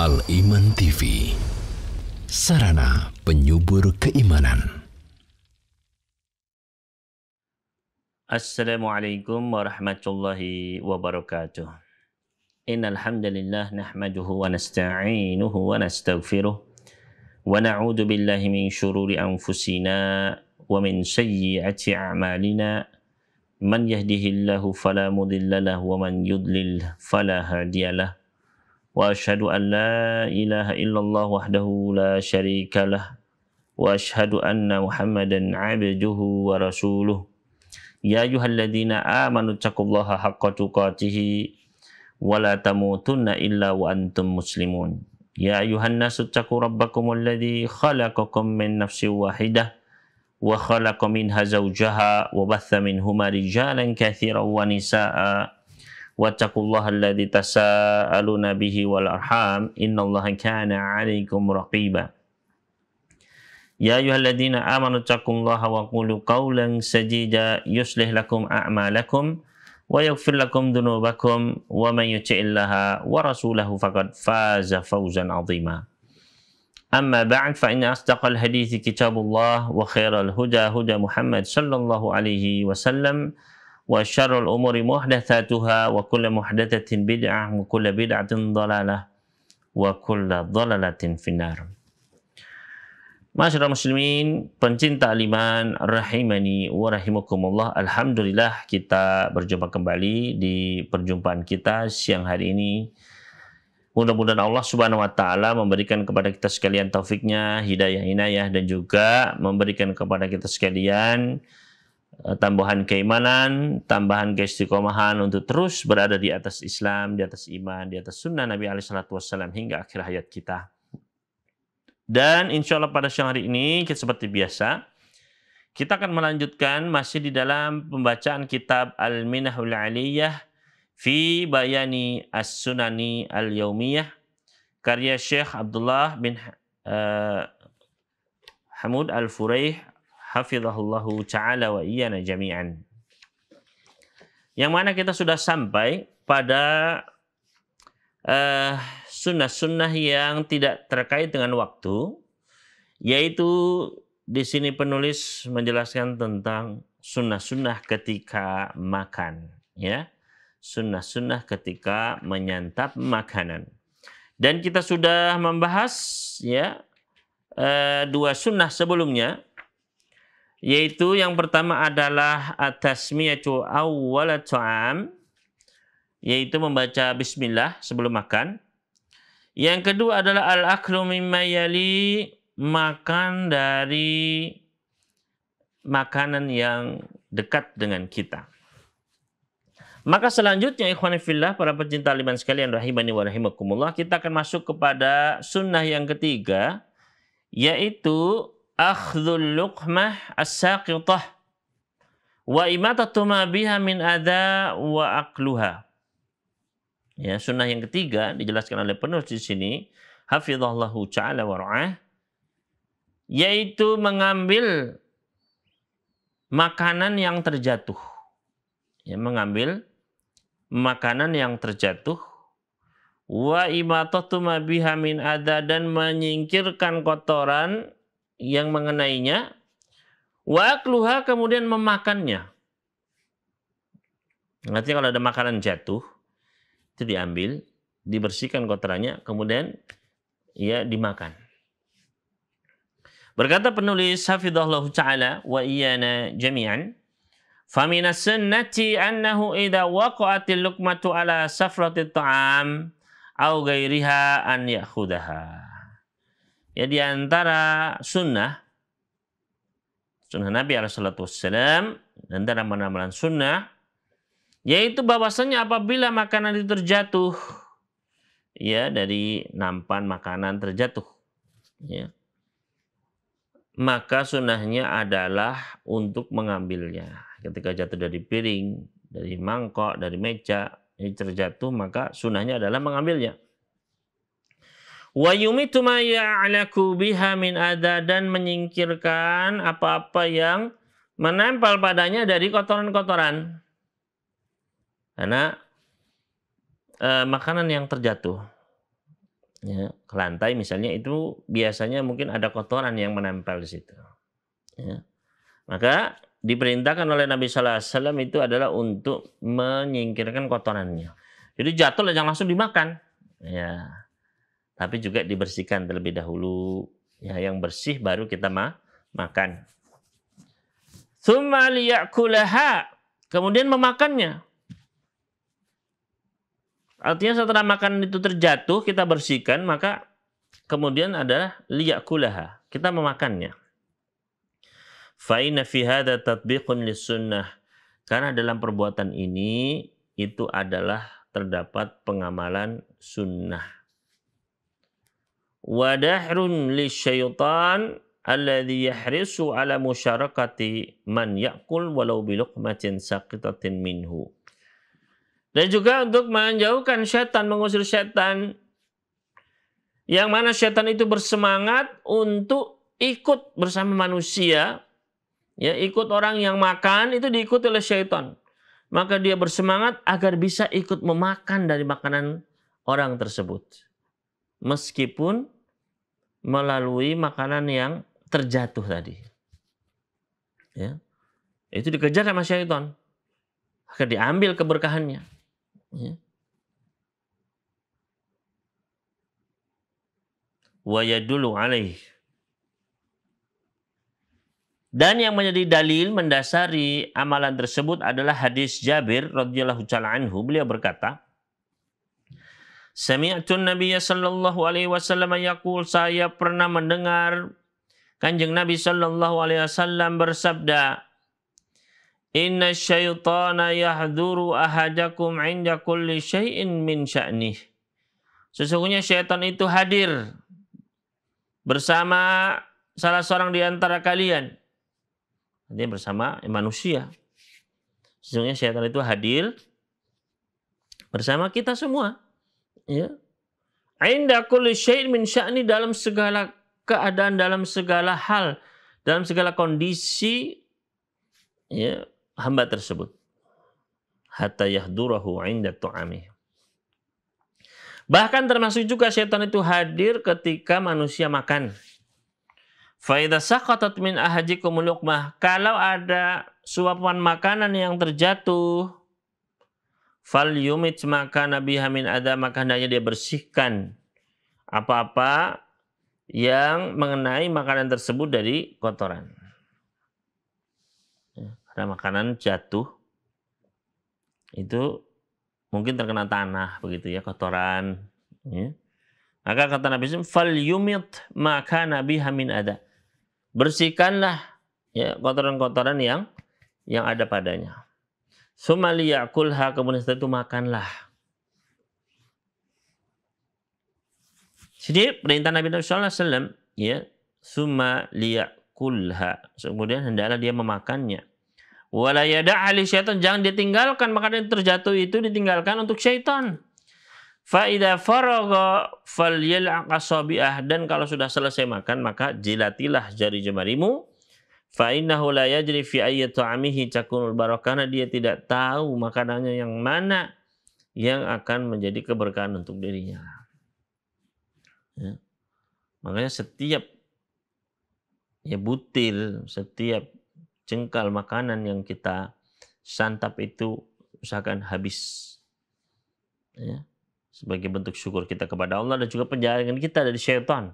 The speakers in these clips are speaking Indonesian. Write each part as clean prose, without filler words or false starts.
Al-Iman TV, sarana penyubur keimanan. Assalamualaikum warahmatullahi wabarakatuh. Innal hamdalillah nahmaduhu wa nasta'inuhu wa nastaghfiruh wa na'udzu billahi min syururi anfusina wa min sayyiati a'malina. Man yahdihillahu fala mudilla lahu wa man yudlil fala hadiyalah. Wa asyhadu an la ilaha illallah wahdahu la syarikalah wa asyhadu anna Muhammadan 'abduhu wa rasuluh. Ya ayyuhalladzina amanu taqullaha haqqa tuqatih wa la tamutunna illa wa antum muslimun. Ya ayyuhan nasu taqu rabbakumul ladzi khalaqakum min nafsin wahidah wa khalaqa minha zawjaha wa batha minhuma rijalan katsiran wa nisaa'a wattaqullaha alladzi tasaaluna bihi wal arham innallaha kana 'alaikum raqiba. Ya ayyuhalladzina amanu taqullaha wa qulu qawlan sadida yuslih lakum a'malakum wa yaghfir lakum dhunubakum wa man yuti'illaha wa rasulahu faqad faza fawzan 'azima. Amma ba'd, fa inna asdaqal hadithi kitabullah wa khairal huda huda Muhammad sallallahu alaihi wasallam wa syarrul umuri muhdatsatuha wa kullu muhdatsatin bid'ah wa kullu bid'atin dhalalah wa kullu dhalalatin finnar. Masyarakat muslimin, pencinta al-iman rahimani wa rahimakumullah. Alhamdulillah kita berjumpa kembali di perjumpaan kita siang hari ini. Mudah-mudahan Allah Subhanahu wa taala memberikan kepada kita sekalian taufiknya, hidayah inayah, dan juga memberikan kepada kita sekalian tambahan keimanan, tambahan keistiqomahan untuk terus berada di atas Islam, di atas iman, di atas sunnah Nabi alaihi salatu wassalam hingga akhir hayat kita. Dan insya Allah pada siang hari ini, seperti biasa, kita akan melanjutkan masih di dalam pembacaan kitab Al-Minahul Aliyah fi Bayani As-Sunani Al-Yaumiyah, karya Syekh Abdullah bin Hamud Al-Furaih, hafizahullahu ta'ala wa iyana jami'an. Yang mana kita sudah sampai pada sunnah-sunnah yang tidak terkait dengan waktu, yaitu di sini penulis menjelaskan tentang sunnah-sunnah ketika makan, ya, sunnah-sunnah ketika menyantap makanan. Dan kita sudah membahas, ya, dua sunnah sebelumnya, yaitu yang pertama adalah at-tasmiyatu awwala ta'am, yaitu membaca bismillah sebelum makan. Yang kedua adalah al-aklu mimma yali, makan dari makanan yang dekat dengan kita. Maka selanjutnya ikhwani fillah, para pecinta al-iman sekalian rahimani wa rahimakumullah, kita akan masuk kepada sunnah yang ketiga, yaitu akhdhul luqmah as-saqitah wa imatatu ma biha min adza wa akluha. Ya, sunnah yang ketiga dijelaskan oleh penulis di sini, hafizallahu ta'ala wa ra'ah, yaitu mengambil makanan yang terjatuh. Ya, mengambil makanan yang terjatuh, wa imatatu ma biha min adza, dan menyingkirkan kotoran yang mengenainya, wa akluha, kemudian memakannya. Artinya kalau ada makanan jatuh, itu diambil, dibersihkan kotorannya, kemudian ya dimakan. Berkata penulis hafizahullah ta'ala wa iyana jami'an, famina sunnati annahu idha waqa'atil luqmatu ala safratit ta'am au gairiha an ya'khudaha. Ya, di antara sunnah Nabi alaihissalam, antara amalan sunnah, yaitu bahwasanya apabila makanan itu terjatuh, ya, dari nampan makanan terjatuh, ya, maka sunnahnya adalah untuk mengambilnya. Ketika jatuh dari piring, dari mangkok, dari meja, ini terjatuh, maka sunnahnya adalah mengambilnya. Wa yumitu ma ya'laku biha min adza, dan menyingkirkan apa-apa yang menempel padanya dari kotoran-kotoran. Karena makanan yang terjatuh, ya, ke lantai misalnya, itu biasanya mungkin ada kotoran yang menempel di situ. Ya. Maka diperintahkan oleh Nabi Sallallahu Alaihi Wasallam itu adalah untuk menyingkirkan kotorannya. Jadi jatuh jangan langsung dimakan, ya. Tapi juga dibersihkan terlebih dahulu. Ya, yang bersih baru kita makan. Tsumma liya'kulaha, kemudian memakannya. Artinya setelah makanan itu terjatuh, kita bersihkan, maka kemudian adalah liya'kulaha, kita memakannya. Fa inna fi hadza tatbiqun lis-sunnah. Karena dalam perbuatan ini itu adalah terdapat pengamalan sunnah. Wa dahrun lisyaitan alladhi yahrisu ala musyarakati man ya'kul walau bi luqmatin saqitatin minhu. Dan juga untuk menjauhkan syaitan, mengusir syaitan, yang mana syaitan itu bersemangat untuk ikut bersama manusia, ya, ikut orang yang makan itu diikuti oleh syaitan. Maka dia bersemangat agar bisa ikut memakan dari makanan orang tersebut, meskipun melalui makanan yang terjatuh tadi. Ya, itu dikejar sama syaitan agar diambil keberkahannya. Ya. Wa yadullu alaih. Dan yang menjadi dalil mendasari amalan tersebut adalah hadis Jabir radhiyallahu taala anhu. Beliau berkata, Sami'tu Nabiyya sallallahu alaihi wasallam yaqul, saya pernah mendengar Kanjeng Nabi sallallahu alaihi wasallam bersabda, Inna syaitana yahduru ahadakum inda kulli syai'in min sya'nih. Sesungguhnya syaitan itu hadir bersama salah seorang di antara kalian. Dia bersama manusia. Sesungguhnya syaitan itu hadir bersama kita semua. Ya. Inda kulli syai'in min sya'ni, dalam segala keadaan, dalam segala hal, dalam segala kondisi, ya, hamba tersebut. Hatta yahdurahu 'inda tu'amih. Bahkan termasuk juga syaitan itu hadir ketika manusia makan. Fa idza saqatat min ahadikum luqmah, kalau ada suapan makanan yang terjatuh, fal yumit, maka Nabi Hamin ada, maka hendaknya dia bersihkan apa-apa yang mengenai makanan tersebut dari kotoran. Karena makanan jatuh itu mungkin terkena tanah begitu ya, kotoran. Ya. Maka kata Nabi SAW, fal yumit maka Nabi Hamin ada. Bersihkanlah ya kotoran-kotoran yang ada padanya. Summa liyakulha, kemudian setelah itu makanlah. Jadi perintah Nabi SAW, ya, summa liyakulha, kemudian hendaklah dia memakannya. Wala yada'a li syaitan, jangan ditinggalkan makanan yang terjatuh itu, ditinggalkan untuk syaitan. Fa idza faragha falyal'aq asabi'ah, dan kalau sudah selesai makan maka jilatilah jari jemarimu. Fa innahu la yajri fi ayyi ta'amihi takunul barakah, karena dia tidak tahu makanannya yang mana yang akan menjadi keberkahan untuk dirinya. Ya. Makanya setiap butir, setiap jengkal makanan yang kita santap itu usahakan habis. Ya. Sebagai bentuk syukur kita kepada Allah dan juga penjagaan kita dari syaitan.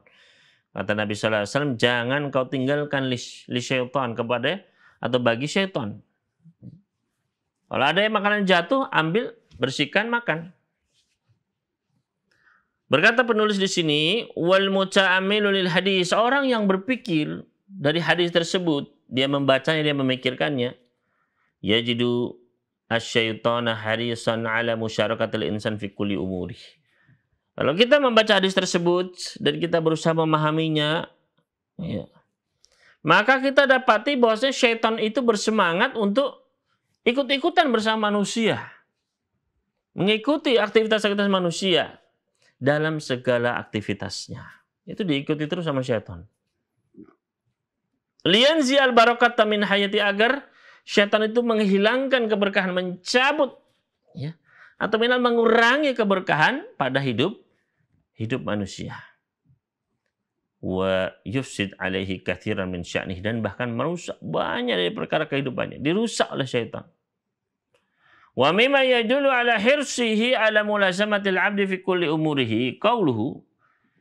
Kata Nabi Sallallahu Alaihi Wasallam, jangan kau tinggalkan li syaitan, kepada atau bagi syaitan. Kalau ada yang makanan jatuh, ambil, bersihkan, makan. Berkata penulis di sini, wal muta'ammilu lil hadis, orang yang berpikir dari hadis tersebut, dia membacanya, dia memikirkannya, yajidu asyaitana harisan ala musyarakatil insan fi kulli umuri. Kalau kita membaca hadis tersebut dan kita berusaha memahaminya, ya, maka kita dapati bahwasanya syaitan itu bersemangat untuk ikut-ikutan bersama manusia, mengikuti aktivitas-aktivitas manusia dalam segala aktivitasnya. Itu diikuti terus sama syaitan. Lianzi al-barakata min hayati, agar syaitan itu menghilangkan keberkahan, mencabut, ya, atau minimal mengurangi keberkahan pada hidup hidup manusia. Wa yufsid alaihi katsiran min sya'nih, dan bahkan merusak banyak dari perkara kehidupannya, dirusak oleh syaitan. Wa mimma yadullu ala hirsihi ala mulazamatil 'abdi fi kulli umurihi qauluhu,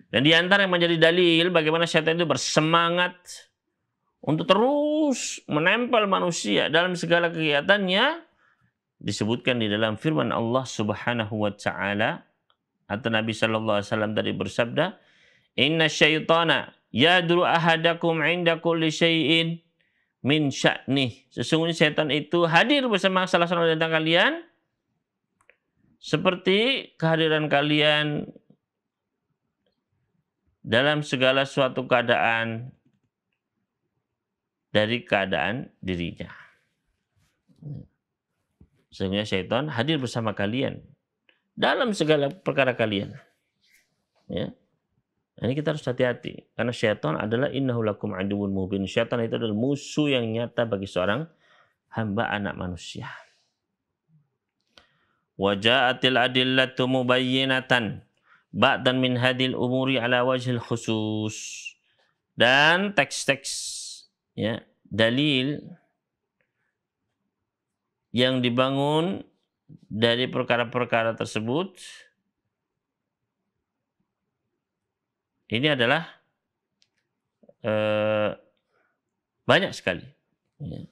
dan di antara yang menjadi dalil bagaimana syaitan itu bersemangat untuk terus menempel manusia dalam segala kegiatannya, disebutkan di dalam firman Allah Subhanahu wa taala, atau Nabi sallallahu alaihi wasallam tadi bersabda, "Inna syaitana yadru ahadakum 'inda kulli syai'in min sya'nih." Sesungguhnya syaitan itu hadir bersama salah seorang di antara kalian seperti kehadiran kalian dalam segala suatu keadaan dari keadaan dirinya. Sehingga syaitan hadir bersama kalian dalam segala perkara kalian. Ya. Ini kita harus hati-hati, karena syaitan adalah innahu lakum aduwwun mubin. Syaitan itu adalah musuh yang nyata bagi seorang hamba anak manusia. Wa ja'atil adillatu mubayyinatan ba'dan min hadil umuri ala wajhil khusus. Dan teks-teks, ya, dalil yang dibangun dari perkara-perkara tersebut ini adalah banyak sekali. Ya.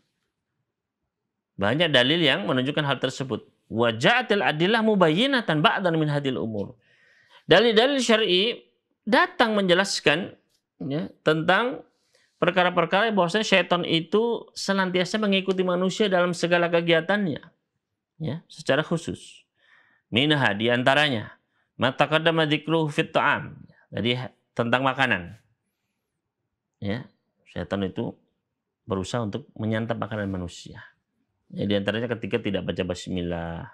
Banyak dalil yang menunjukkan hal tersebut. Waja'atil adillah mubayyinatan ba'dan min hadil umur. Dalil-dalil syar'i datang menjelaskan, ya, tentang perkara-perkara bahwasanya syaitan itu senantiasa mengikuti manusia dalam segala kegiatannya, ya, secara khusus. Minha, di antaranya ma taqaddama dzikruhu fit ta'am. Jadi tentang makanan. Ya, syaitan itu berusaha untuk menyantap makanan manusia. Ya, di antaranya ketika tidak baca bismillah,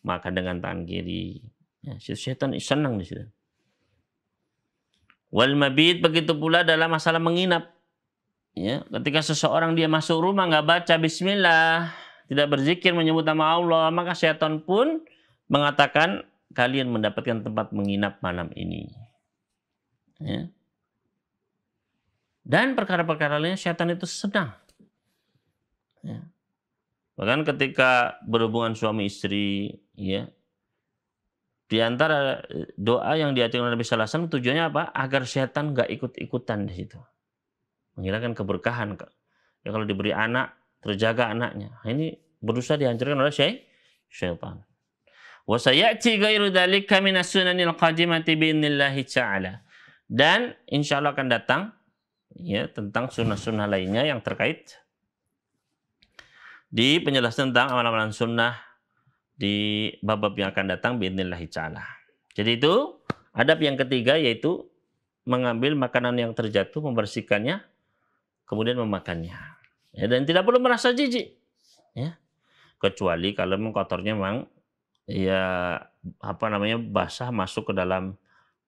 makan dengan tangan kiri. Ya, syaitan senang di situ. Wal mabit, begitu pula dalam masalah menginap. Ya, ketika seseorang dia masuk rumah nggak baca bismillah, tidak berzikir menyebut nama Allah, maka syaitan pun mengatakan kalian mendapatkan tempat menginap malam ini. Ya. Dan perkara-perkara lainnya syaitan itu senang. Ya. Bahkan ketika berhubungan suami istri, ya, di antara doa yang diajarkan Nabi Sallallahu Alaihi Wasallam tujuannya apa? Agar syaitan nggak ikut-ikutan di situ, menghilangkan keberkahan. Ya, kalau diberi anak, terjaga anaknya. Nah, ini berusaha dihancurkan oleh syaitan. Wa sayati ghairu dzalika minas sunanil qadimati bi'idznillah ta'ala. Dan insya Allah akan datang, ya, tentang sunnah-sunnah lainnya yang terkait di penjelasan tentang amalan-amalan sunnah di bab-bab yang akan datang bi'idznillah ta'ala. Jadi itu adab yang ketiga, yaitu mengambil makanan yang terjatuh, membersihkannya, kemudian memakannya. Ya, dan tidak perlu merasa jijik, ya, kecuali kalau memang kotornya memang, ya, apa namanya, basah masuk ke dalam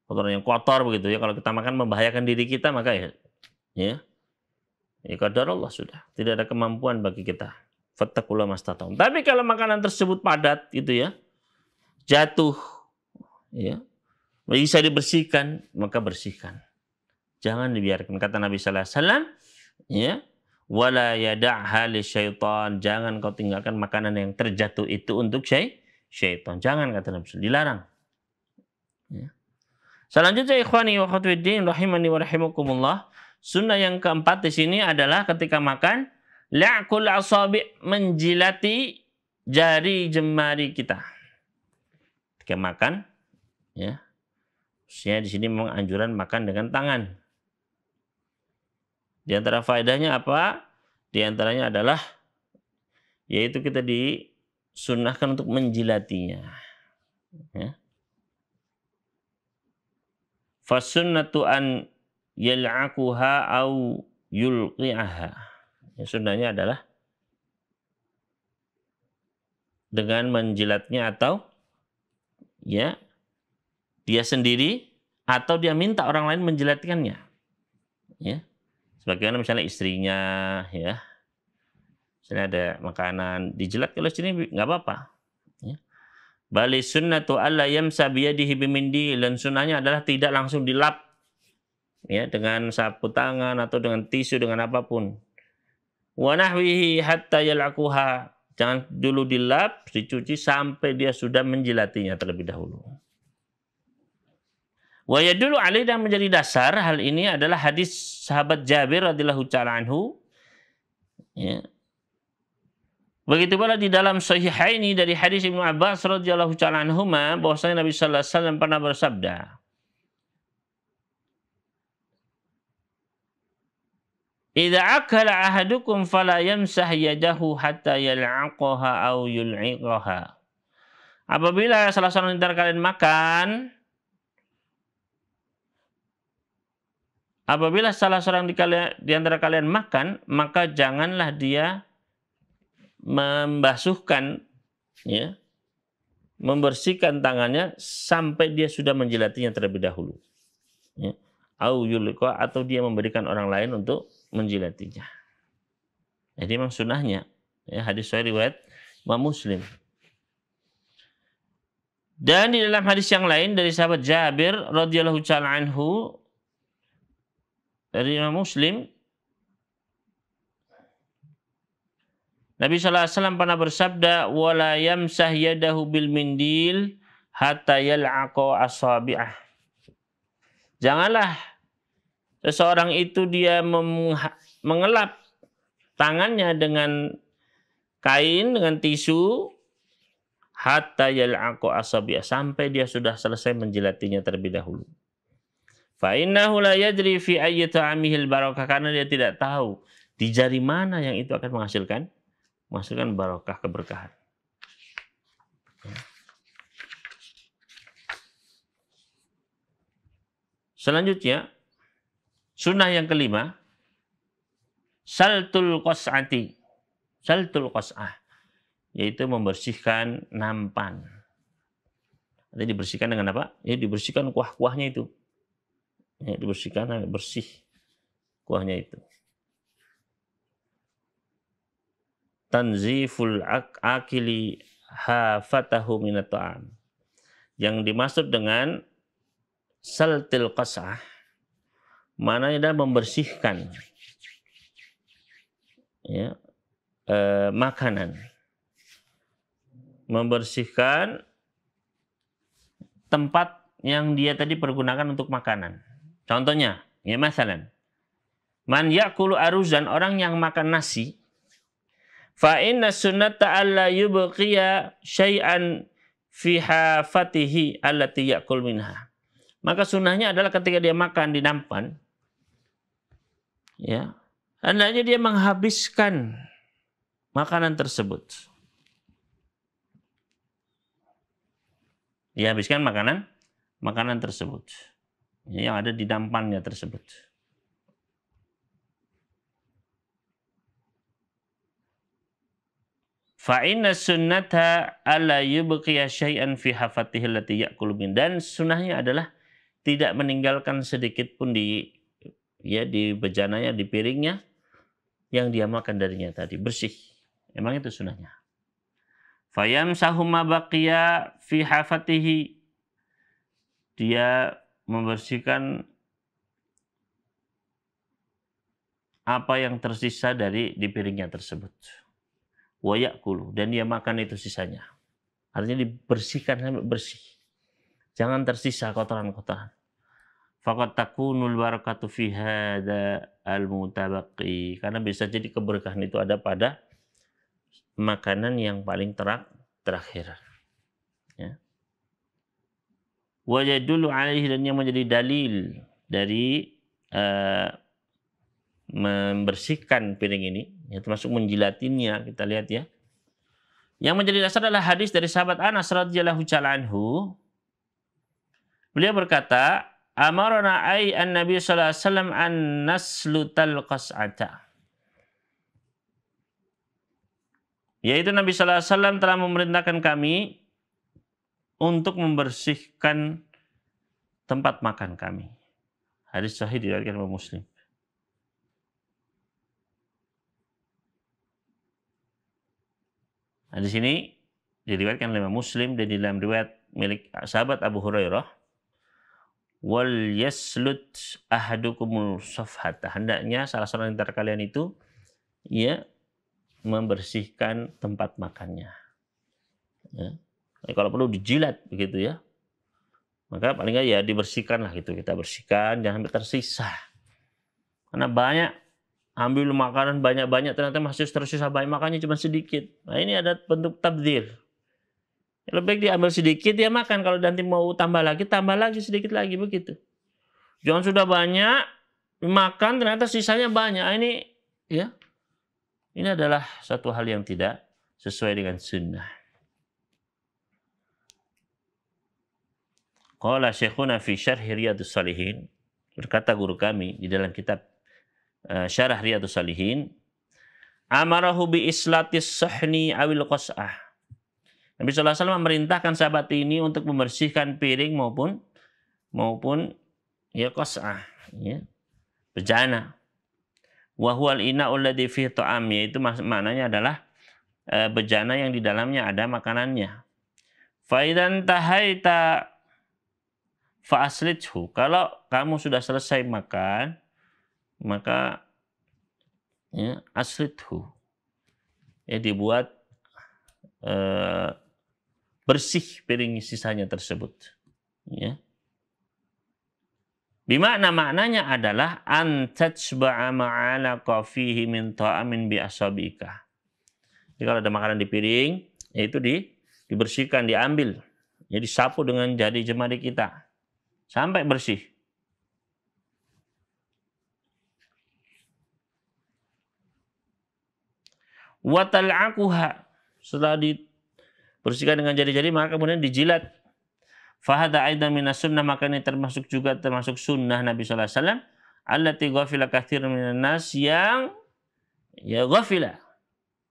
kotoran yang kotor begitu, ya. Kalau kita makan membahayakan diri kita, maka ya qadar Allah, sudah tidak ada kemampuan bagi kita. Fattaqullaha mastata'tum. Tapi kalau makanan tersebut padat gitu, ya, jatuh, ya, bisa dibersihkan, maka bersihkan. Jangan dibiarkan. Kata Nabi sallallahu alaihi wasallam, ya, wala yada'ha lisyaitan. Jangan kau tinggalkan makanan yang terjatuh itu untuk syaitan. Jangan, kata Nabi, dilarang. Ya. Selanjutnya, ikhwani wa akhwati rahimani wa rahimakumullah, sunnah yang keempat di sini adalah ketika makan la'kul asabi', menjilati jari jemari kita. Ketika makan, ya, khususnya di sini memang anjuran makan dengan tangan. Di antara faedahnya apa? Di antaranya adalah yaitu kita disunnahkan untuk menjilatinya. Ya. Fasunnatu an yal'akuha au yulqi'aha. Ya, sunnahnya adalah dengan menjilatnya, atau, ya, dia sendiri atau dia minta orang lain menjilatkannya. Ya. Sebagaimana misalnya istrinya, ya. Misalnya ada makanan dijilat, kalau sini nggak apa-apa. Ya. Bali sunnatu alla yamsa biyadihi bimindil, dan sunnahnya adalah tidak langsung dilap ya dengan sapu tangan atau dengan tisu, dengan apapun. Wa nahwihi hatta yal'aquha, jangan dulu dilap, dicuci sampai dia sudah menjilatinya terlebih dahulu. Wa yadullu alaihi, dan menjadi dasar hal ini adalah hadis sahabat Jabir radhiyallahu ta'ala anhu. Ya. Begitu pula di dalam Sahihaini dari hadis Ibnu Abbas radhiyallahu ta'ala anhuma bahwasanya Nabi sallallahu alaihi wasallam pernah bersabda, "Idza akala ahadukum fala yamsah yadahu hatta yal'aqaha aw yul'iqaha." Apabila salah seorang di antara kalian makan, apabila salah seorang di antara kalian makan, maka janganlah dia membasuhkan, ya, membersihkan tangannya sampai dia sudah menjilatinya terlebih dahulu. Ya. Au yulqa, atau dia memberikan orang lain untuk menjilatinya. Jadi memang sunnahnya. Ya, hadis sahih riwayat Imam Muslim. Dan di dalam hadis yang lain dari sahabat Jabir radhiyallahu ta'ala anhu dari Imam Muslim, Nabi sallallahu alaihi wasallam pernah bersabda, "Wala yamsah yadahu bil mindil hatta yal'aqa asabi'ah." Janganlah seseorang itu dia mengelap tangannya dengan kain, dengan tisu, hatta yal'aqa asabi'ah, sampai dia sudah selesai menjilatinya terlebih dahulu. Fa innahu la yadri fi ayyi ta'amihil barakah, karena dia tidak tahu di jari mana yang itu akan menghasilkan barakah, keberkahan. Selanjutnya, sunnah yang kelima, saltul qas'ati. Saltul qas'ah, yaitu membersihkan nampan. Nanti dibersihkan dengan apa? Ya, dibersihkan kuah-kuahnya itu. Ya, dibersihkan sampai bersih kuahnya itu. Tanziful akili hafatahu minat ta'am. Yang dimaksud dengan saltil qas'ah, maknanya adalah membersihkan, ya, makanan. Membersihkan tempat yang dia tadi pergunakan untuk makanan. Contohnya, ya, masalan, man ya'kulu aruzan, orang yang makan nasi, fa inna sunnata alla yubqiya syai'an fi hafatihi allati ya'kul minha. Maka sunnahnya adalah ketika dia makan di nampan, ya, hendaknya dia menghabiskan makanan tersebut. Dihabiskan makanan tersebut yang ada di nampannya tersebut. Fa inna sunnata alla yubqiya syai'an fi hafatihi allati ya'kulu min, dan sunnahnya adalah tidak meninggalkan sedikit pun di bejananya, di piringnya yang dia makan darinya tadi, bersih. Emang itu sunnahnya. Fayamsahu ma baqiya fi hafatihi, dia membersihkan apa yang tersisa di piringnya tersebut. Wa ya'kulu, dan dia makan itu sisanya. Artinya dibersihkan sampai bersih. Jangan tersisa kotoran-kotoran. Faqad takunul barakatu fi hadza al-mutabaqi, karena bisa jadi keberkahan itu ada pada makanan yang paling terakhir. Ya. Wa yadullu alaihi, dan yang menjadi dalil dari membersihkan piring ini, ya, termasuk menjilatinya, kita lihat ya. Yang menjadi dasar adalah hadis dari sahabat Anas radhiyallahu ta'ala anhu. Beliau berkata, amarna ay an-nabi sallallahu alaihi wasallam an naslutal qas'ata. Yaitu Nabi sallallahu alaihi wasallam telah memerintahkan kami untuk membersihkan tempat makan kami. Hadis sahih diriwayatkan oleh Muslim. Nah, di sini diriwayatkan oleh Muslim dan di dalam riwayat milik sahabat Abu Hurairah, wal yaslut ahadukumul safhata, hendaknya salah seorang antara kalian itu ya membersihkan tempat makannya. Ya. Kalau perlu dijilat begitu ya. Maka paling nggak ya dibersihkan lah gitu. Kita bersihkan, jangan sampai tersisa. Karena banyak ambil makanan banyak-banyak ternyata masih tersisa banyak, makannya cuma sedikit. Nah ini ada bentuk tabdzir. Lebih baik diambil sedikit dia makan. Kalau nanti mau tambah lagi sedikit lagi begitu. Jangan sudah banyak makan ternyata sisanya banyak. Nah, ini ya. Ini adalah satu hal yang tidak sesuai dengan sunnah. Qala Syekhuna fi syarh Riyadhus Shalihin, berkata guru kami di dalam kitab Syarah Riyadhus Shalihin, amarahu bi islatis sahni awil qas'ah. Nabi sallallahu alaihi wasallam memerintahkan sahabat ini untuk membersihkan piring maupun ya qas'ah, ya, bejana. Wa huwal ina'ul ladzi fihi ta'am, yaitu maknanya adalah bejana yang di dalamnya ada makanannya. Fa idzan tahaita fa aslithu, kalau kamu sudah selesai makan maka ya aslithu, ya dibuat bersih piring sisanya tersebut, ya. Bimakna maknanya adalah an tajba'a ma'alaqa fihi min ta'amin bi asabika. Jadi kalau ada makanan di piring, yaitu dibersihkan, diambil, ya disapu dengan jari jemari kita sampai bersih. Wa tal'aquha, setelah dibersihkan dengan jari-jari maka kemudian dijilat. Fahada aidan minas sunnah, maka ini termasuk sunnah Nabi sallallahu alaihi wasallam allati ghafila katsirun minan nas, yang ya ghafila,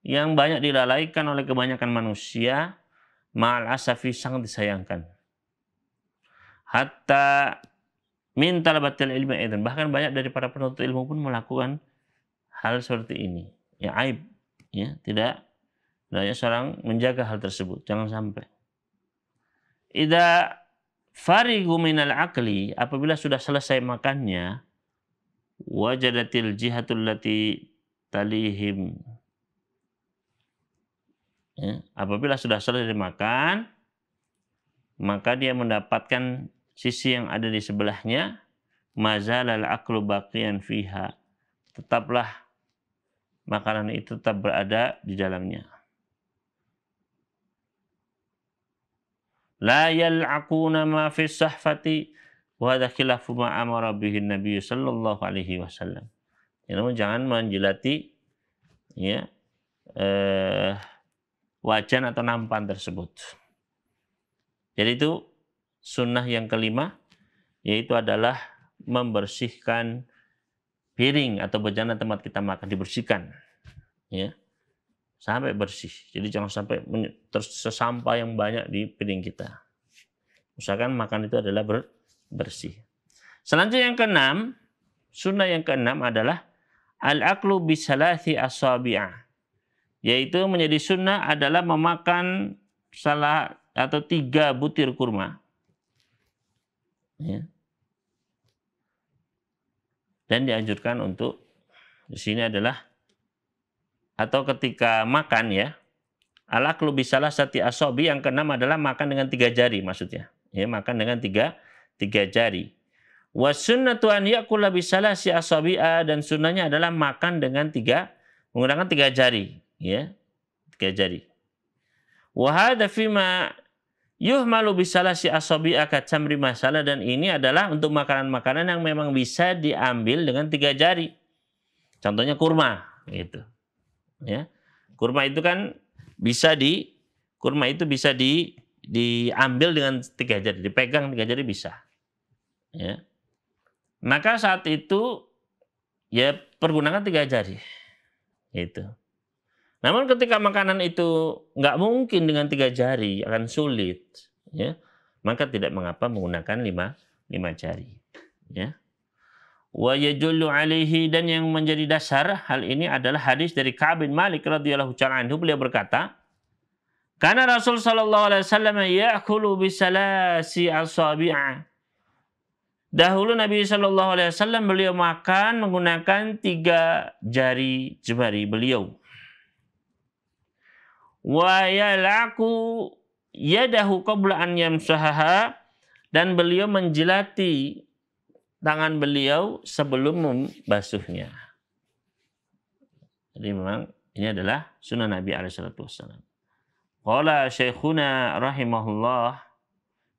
yang banyak dilalaikan oleh kebanyakan manusia, ma'al asafi, sangat disayangkan. Hatta min talabatil ilmi aidan, bahkan banyak dari para penuntut ilmu pun melakukan hal seperti ini. Ya aib, ya, tidak hendaknya seorang menjaga hal tersebut, jangan sampai. Idza farigu minal akli, apabila sudah selesai makannya, wajadatil jihatul lati talihim, ya, apabila sudah selesai makan maka dia mendapatkan sisi yang ada di sebelahnya, mazalal aklu baqiyan fiha, tetaplah makanan itu tetap berada di dalamnya. La yal'aquna ma fi sahfati wa hadza khilafu ma amara bihi Nabi sallallahu alaihi wasallam. Ya, namun jangan menjilati ya wajan atau nampan tersebut. Jadi itu sunnah yang kelima, yaitu adalah membersihkan piring atau bejana tempat kita makan, dibersihkan, ya, sampai bersih. Jadi jangan sampai tersisa sampah yang banyak di piring kita. Usahakan makan itu adalah bersih. Selanjutnya yang keenam, sunnah yang keenam adalah al-aklu bisalathi asabi'ah, yaitu menjadi sunnah adalah memakan 3 butir kurma. Ya. Dan dianjurkan untuk di sini adalah, atau ketika makan ya, al-aklu bisalasati asabi, yang keenam adalah makan dengan 3 jari maksudnya. Ya, makan dengan tiga jari. Wa sunnatu an ya'kula bisalasi asabi'a, dan sunnahnya adalah makan dengan menggunakan 3 jari, ya. 3 jari. Wa hadza fima yuhmalu bisalasi asabi'a kacamri masalah, dan ini adalah untuk makanan-makanan yang memang bisa diambil dengan 3 jari. Contohnya kurma, gitu. Ya. Kurma itu kan bisa diambil dengan 3 jari, dipegang 3 jari bisa. Ya. Maka saat itu ya pergunakan 3 jari. Gitu. Namun ketika makanan itu nggak mungkin dengan 3 jari, akan sulit, ya, maka tidak mengapa menggunakan 5 jari. Ya. Wa yajullu alaihi, dan yang menjadi dasar hal ini adalah hadis dari Ka'ab bin Malik radhiyallahu ta'ala anhu, beliau berkata, Karena Rasul sallallahu alaihi wasallam ya'kulu bisalasi asabi'a. Dahulu Nabi sallallahu alaihi wasallam beliau makan menggunakan 3 jari jemari beliau. Wa yal'aqu yadahu qabla an yamsahaha, dan beliau menjilati tangan beliau sebelum membasuhnya. Jadi memang ini adalah sunnah Nabi alaihi salatu wasallam. Qala Syekhuna rahimahullah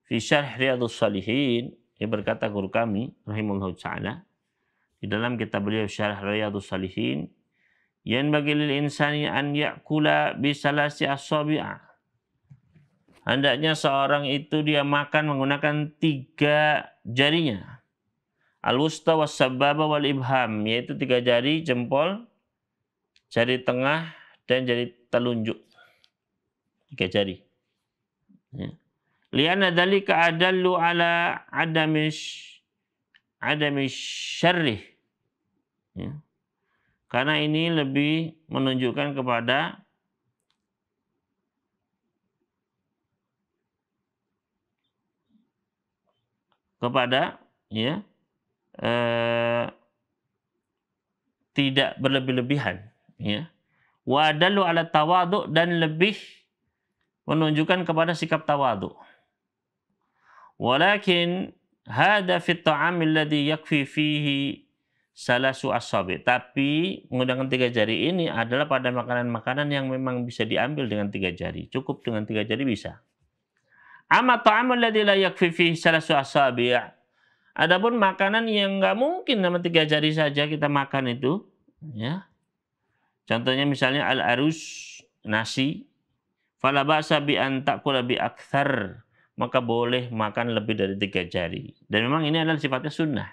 fi syarh Riyadhus Shalihin, dia berkata guru kami rahimahullah ta'ala di dalam kitab beliau syarh Riyadhus Shalihin, yanbaghi lil insani an ya'kula bi salasi asabi'a. Hendaknya seorang itu dia makan menggunakan 3 jarinya. Al-wusta was sababa wal ibham, yaitu 3 jari jempol, jari tengah dan jari telunjuk. 3 jari. Ya. Lianna dzalika adallu ala adamish syarrih. Ya. Karena ini lebih menunjukkan kepada ya, tidak berlebih-lebihan, ya. Wa adallu ala tawadhu, dan lebih menunjukkan kepada sikap tawadhu. Walakin hada fi at-ta'am alladhi yakfi fihi salasu asabi. Tapi menggunakan 3 jari ini adalah pada makanan-makanan yang memang bisa diambil dengan 3 jari. Cukup dengan 3 jari bisa. Amma ta'am alladhi la yakfi fihi salasu asabi'. Adapun makanan yang nggak mungkin sama 3 jari saja kita makan itu, ya. Contohnya misalnya al-arus, nasi. Fala ba'sa bi an ta'kula bi akthar, maka boleh makan lebih dari 3 jari. Dan memang ini adalah sifatnya sunnah.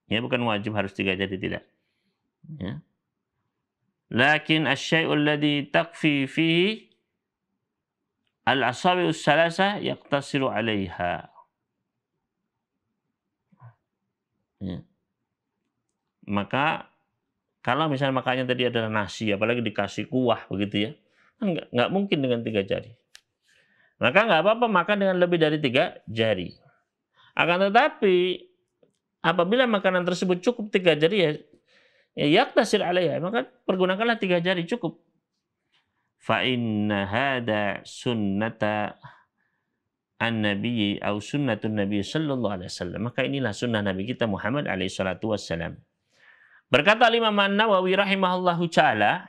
Ya, bukan wajib harus 3 jari, tidak. Ya. Lakin asy-syai'ul ladzi takfi fihi al-asabi'us salasa yaqtasiru 'alaiha. Ya. Maka kalau misalnya makannya tadi adalah nasi, apalagi dikasih kuah begitu ya, nggak mungkin dengan 3 jari. Maka nggak apa-apa makan dengan lebih dari 3 jari. Akan tetapi apabila makanan tersebut cukup 3 jari, ya yaktasir alaiha, maka pergunakanlah 3 jari cukup. Fa inna hada sunnata an-nabi atau sunnatun nabi sallallahu alaihi wasallam. Maka inilah sunnah Nabi kita Muhammad alaihi salatu wassalam. Berkata Imam An-Nawawi rahimahullahu ta'ala,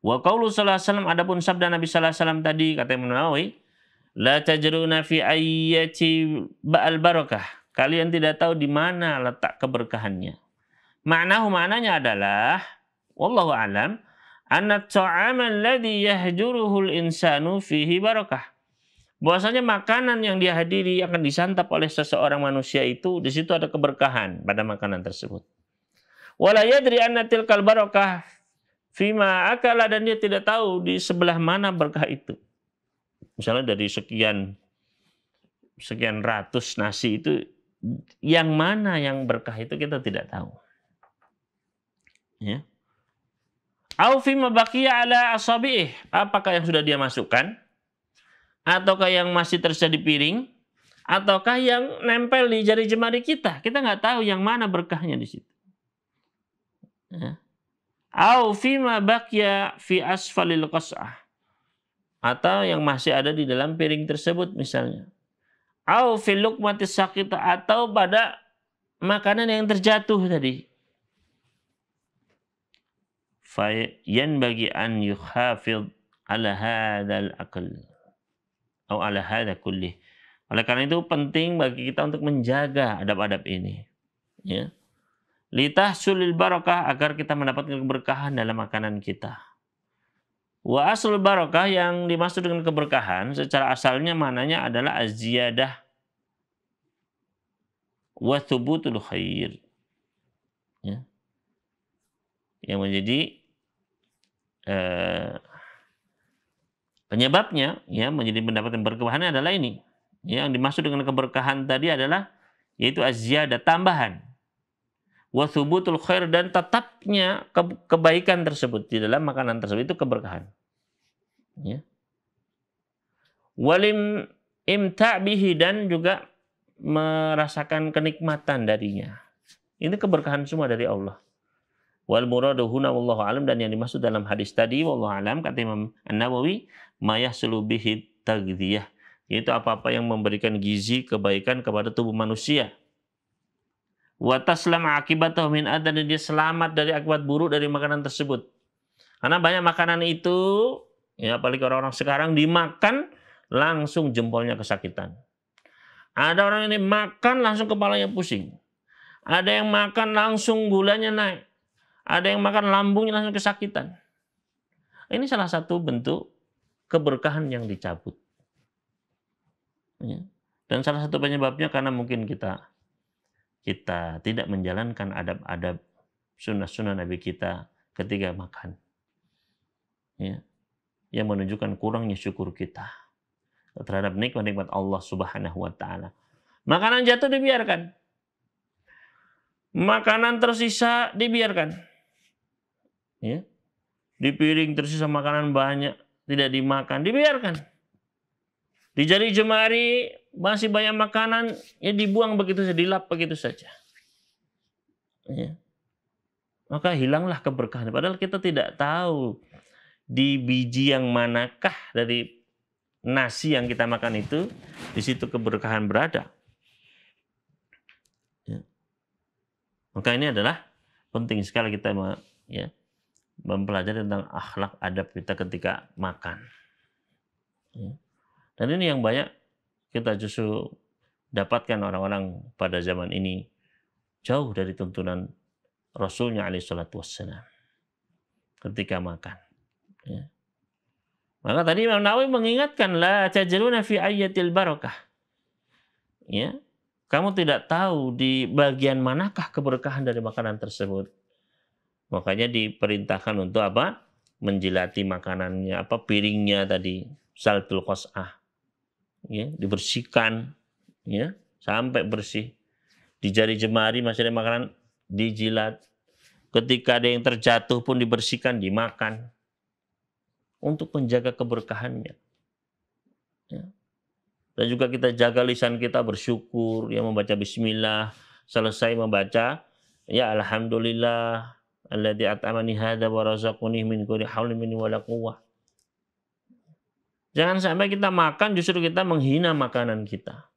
wa qaulu sallallahu alaihi wasallam, adapun sabda Nabi sallallahu alaihi wasallam tadi, kata Imam Nawawi, la tajruna fi ayyati ba'al barakah. Kalian tidak tahu di mana letak keberkahannya. Maknanya adalah, wallahu a'lam, anna ta'ama alladhi yahjuruhul insanu fihi barakah. Bahwasanya makanan yang dihadiri akan disantap oleh seseorang manusia itu, di situ ada keberkahan pada makanan tersebut. Wala yadri anna tilkal barakah fima akala, dan dia tidak tahu di sebelah mana berkah itu. Misalnya dari sekian ratus nasi itu, yang mana yang berkah itu kita tidak tahu. Ya. Au fima baqiya ala asabi'ih, apakah yang sudah dia masukkan, ataukah yang masih tersisa di piring, ataukah yang nempel di jari jemari kita. Kita nggak tahu yang mana berkahnya di situ. Ya. Au fima baqiya fi asfalil qas'ah, atau yang masih ada di dalam piring tersebut misalnya. Au fil luqmatis saqita, atau pada makanan yang terjatuh tadi. Fa yanbaghi an yukhafid ala hadzal aql atau ala hadza kullih. Oleh karena itu penting bagi kita untuk menjaga adab-adab ini. Ya. Litahsulil barakah, agar kita mendapatkan keberkahan dalam makanan kita. Wa aslul barakah, yang dimaksud dengan keberkahan secara asalnya maknanya adalah az-ziyadah wa thubutul khair. Ya. Yang menjadi penyebabnya, ya, menjadi mendapatkan keberkahan adalah ini. Yang dimaksud dengan keberkahan tadi adalah yaitu az-ziyadah, tambahan. Wa thubutul khair, dan tetapnya kebaikan tersebut di dalam makanan tersebut, itu keberkahan. Ya. walim imta' bihi, dan juga merasakan kenikmatan darinya. Ini keberkahan semua dari Allah. Wal muradu huna wallahu alam, dan yang dimaksud dalam hadis tadi wallahu alam kata Imam An-Nawawi ma yahsulu bihi taghdiyah, yaitu apa-apa yang memberikan gizi kebaikan kepada tubuh manusia. Wa taslam akibatahu min adan, dan dia selamat dari akibat buruk dari makanan tersebut. Karena banyak makanan itu, ya apalagi orang-orang sekarang, dimakan langsung jempolnya kesakitan. Ada orang ini makan langsung kepalanya pusing. Ada yang makan langsung gulanya naik. Ada yang makan lambungnya langsung kesakitan. Ini salah satu bentuk keberkahan yang dicabut. Ya. Dan salah satu penyebabnya karena mungkin kita tidak menjalankan adab-adab sunnah-sunnah Nabi kita ketika makan. Ya. Yang menunjukkan kurangnya syukur kita terhadap nikmat-nikmat Allah Subhanahu wa taala. Makanan jatuh dibiarkan. Makanan tersisa dibiarkan. Ya. Di piring tersisa makanan banyak, tidak dimakan, dibiarkan. Di jari jemari masih banyak makanan, ya dibuang begitu saja, dilap begitu saja. Ya. Maka hilanglah keberkahan. Padahal kita tidak tahu di biji yang manakah dari nasi yang kita makan itu, di situ keberkahan berada. Ya. Maka ini adalah penting sekali kita mempelajari tentang akhlak adab kita ketika makan. Ya. Dan ini yang banyak kita justru dapatkan orang-orang pada zaman ini jauh dari tuntunan Rasulnya alaihi salatu wassalam ketika makan. Ya. Maka tadi Imam Nawawi mengingatkan, la tajruna fi ayyatil barakah. Ya. Kamu tidak tahu di bagian manakah keberkahan dari makanan tersebut. Makanya diperintahkan untuk apa? Menjilati makanannya, piringnya tadi, saltul qas'ah. Ya, dibersihkan, ya, sampai bersih. Di jari jemari masih ada makanan, dijilat. Ketika ada yang terjatuh pun dibersihkan, dimakan. Untuk menjaga keberkahannya. Ya. Dan juga kita jaga lisan kita bersyukur, ya, membaca bismillah, selesai membaca, ya alhamdulillah alladzi at'amani hadza wa razaqani min ghairi haulin minni wala quwwah. Jangan sampai kita makan justru kita menghina makanan kita.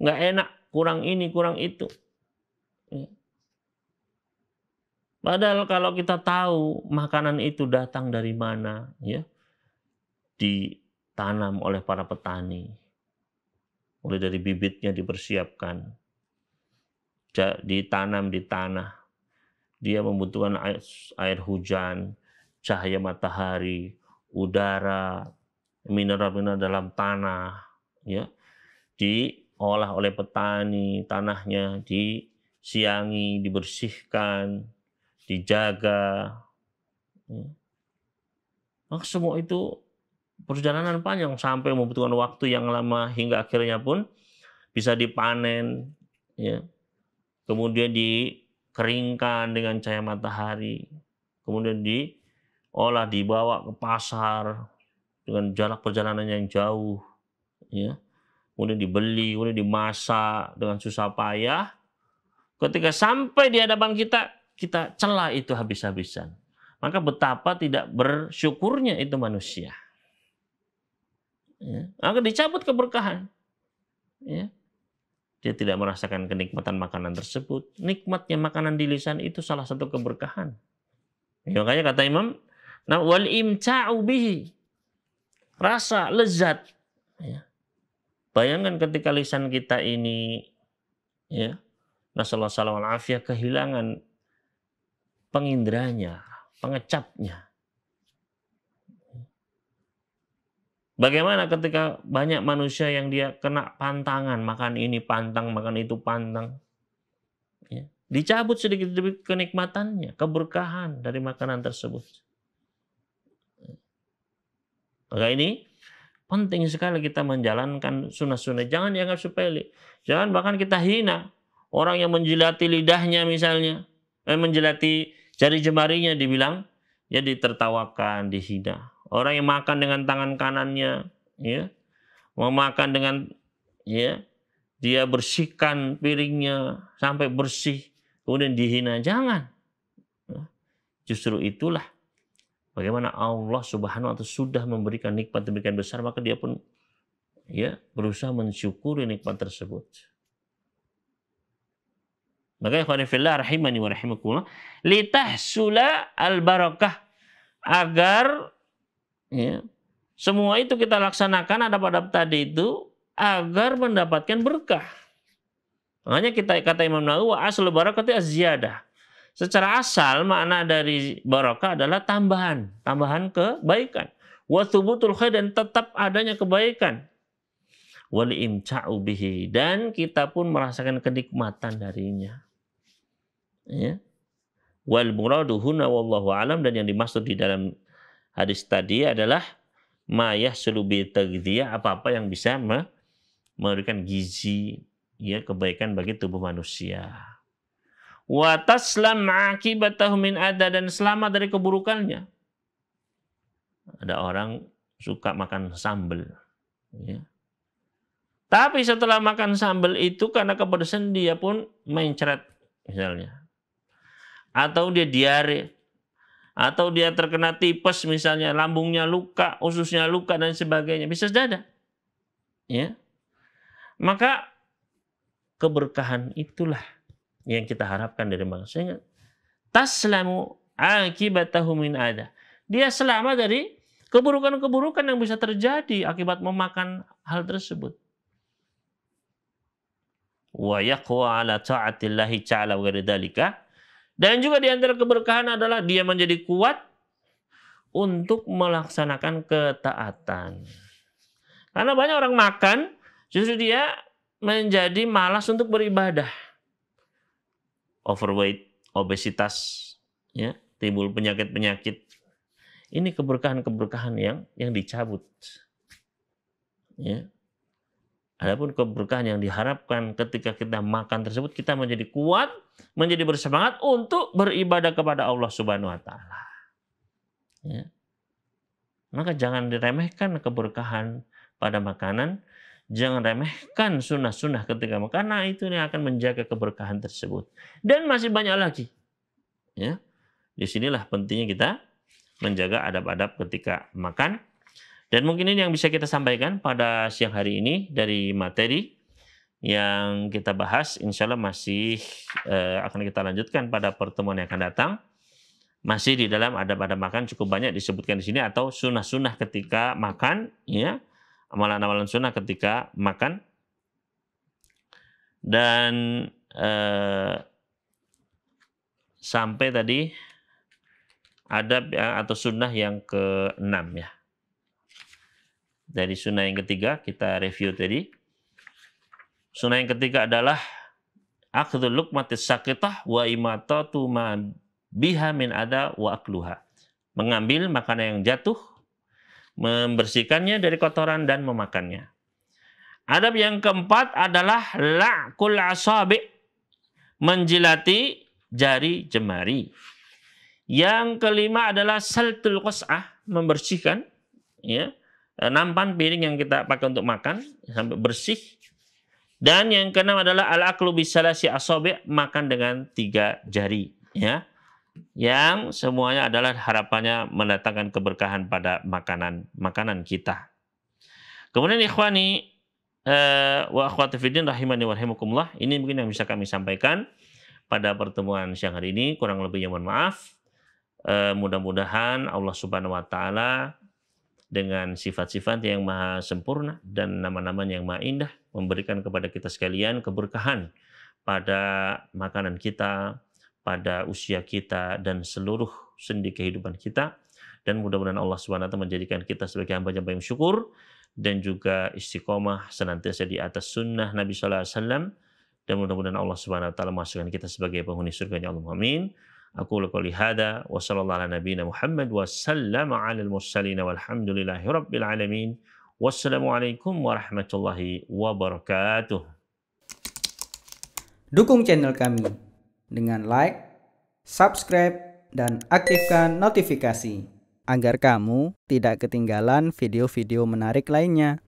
Nggak enak, kurang ini, kurang itu. Ya. Padahal kalau kita tahu makanan itu datang dari mana, ya, ditanam oleh para petani, mulai dari bibitnya dipersiapkan, ditanam di tanah, dia membutuhkan air hujan, cahaya matahari, udara, mineral-mineral dalam tanah, ya, diolah oleh petani, tanahnya disiangi, dibersihkan, dijaga. Ya. Maka semua itu perjalanan panjang sampai membutuhkan waktu yang lama hingga akhirnya pun bisa dipanen, ya. Kemudian dikeringkan dengan cahaya matahari, kemudian diolah, dibawa ke pasar dengan jarak perjalanan yang jauh, ya. Kemudian dibeli, kemudian dimasak dengan susah payah. Ketika sampai di hadapan kita celah itu habis-habisan. Maka betapa tidak bersyukurnya itu manusia. Ya. Maka dicabut keberkahan. Ya. Dia tidak merasakan kenikmatan makanan tersebut. Nikmatnya makanan di lisan itu salah satu keberkahan. Ya, makanya kata Imam, wal imta'u bihi, rasa lezat. Ya. Bayangkan ketika lisan kita ini, ya, nasallahu alaihi wasallam, kehilangan penginderanya, pengecapnya. Bagaimana ketika banyak manusia yang dia kena pantangan, makan ini pantang, makan itu pantang. Ya. Dicabut sedikit demi kenikmatannya, keberkahan dari makanan tersebut. Maka ini penting sekali kita menjalankan sunnah-sunnah. Jangan dianggap sepele. Jangan bahkan kita hina. Orang yang menjilati lidahnya misalnya, menjilati jari jemarinya dibilang, ya ditertawakan, dihina. Orang yang makan dengan tangan kanannya, ya, memakan dengan ya dia bersihkan piringnya sampai bersih, kemudian dihina, jangan. Justru itulah bagaimana Allah Subhanahu wa taala sudah memberikan nikmat demikian besar, maka dia pun ya berusaha mensyukuri nikmat tersebut. Maka ikhwan fillah rahimani wa rahimakumullah, litahsula al barakah, agar ya, semua itu kita laksanakan adab-adab tadi itu agar mendapatkan berkah. Makanya kita kata Imam Nawawi, wa aslu barakati az-ziyadah. Secara asal makna dari barakah adalah tambahan kebaikan. Wa thubutul khair, dan tetap adanya kebaikan. Wal imta'u bihi, dan kita pun merasakan kenikmatan darinya. Ya. Wal muradu huna wallahu alam, dan yang dimaksud di dalam hadis tadi adalah ma yahsulu bi taghdiyah, apa-apa yang bisa memberikan gizi ya kebaikan bagi tubuh manusia. Wa taslam akibatahu min adha, dan selamat dari keburukannya. Ada orang suka makan sambal ya. Tapi setelah makan sambal itu karena kepedesan dia pun mencret misalnya. Atau dia diare, atau dia terkena tipes misalnya, lambungnya luka, ususnya luka dan sebagainya, bisa saja. Ya. Maka keberkahan itulah yang kita harapkan dari manusia. Taslamu akibatahu min adha. Dia selamat dari keburukan-keburukan yang bisa terjadi akibat memakan hal tersebut. Wa yaqwa ala ta'atillahi ta'ala wa ridalika. Dan juga di antara keberkahan adalah dia menjadi kuat untuk melaksanakan ketaatan. Karena banyak orang makan, justru dia menjadi malas untuk beribadah. Overweight, obesitas, ya, timbul penyakit-penyakit. Ini keberkahan-keberkahan yang dicabut. Ya. Adapun keberkahan yang diharapkan ketika kita makan tersebut, kita menjadi kuat, menjadi bersemangat untuk beribadah kepada Allah Subhanahu wa taala. Ya. Maka jangan diremehkan keberkahan pada makanan, jangan remehkan sunnah-sunnah ketika makan, karena itu yang akan menjaga keberkahan tersebut. Dan masih banyak lagi. Ya. Disinilah pentingnya kita menjaga adab-adab ketika makan. Dan mungkin ini yang bisa kita sampaikan pada siang hari ini dari materi yang kita bahas. Insya Allah masih akan kita lanjutkan pada pertemuan yang akan datang. Masih di dalam adab-adab makan, cukup banyak disebutkan di sini, atau sunnah-sunnah ketika makan, ya, amalan-amalan sunnah ketika makan. Dan sampai tadi adab atau sunnah yang ke-6 ya. Dari sunnah yang ketiga kita review tadi. Sunnah yang ketiga adalah akhdhul luqmatis saqitah wa imatatu ma biha min ada wa akluha. Mengambil makanan yang jatuh, membersihkannya dari kotoran dan memakannya. Adab yang keempat adalah la'kul asabi, menjilati jari jemari. Yang kelima adalah saltul qas'ah, membersihkan ya, nampan piring yang kita pakai untuk makan sampai bersih. Dan yang keenam adalah al-aklu bisalasi asabi', makan dengan 3 jari ya. Yang semuanya adalah harapannya mendatangkan keberkahan pada makanan kita. Kemudian ikhwani wa akhwati fiddin rahimani wa rahimakumullah, ini mungkin yang bisa kami sampaikan pada pertemuan siang hari ini. Kurang lebihnya mohon maaf. Mudah-mudahan Allah Subhanahu wa taala dengan sifat-sifat yang maha sempurna dan nama-namanya yang maha indah memberikan kepada kita sekalian keberkahan pada makanan kita, pada usia kita, dan seluruh sendi kehidupan kita. Dan mudah-mudahan Allah Subhanahu wa taala menjadikan kita sebagai hamba-hamba yang syukur dan juga istiqomah senantiasa di atas sunnah Nabi sallallahu alaihi wasallam. Dan mudah-mudahan Allah Subhanahu wa taala masukkan kita sebagai penghuni surga-Nya. Allahumma amin. Aku qouli hada wa sallallahu ala nabiyyina Muhammad wa sallama 'alal mursalin walhamdulillahi rabbil alamin. Wassalamualaikum warahmatullahi wabarakatuh. Dukung channel kami dengan like, subscribe, dan aktifkan notifikasi agar kamu tidak ketinggalan video-video menarik lainnya.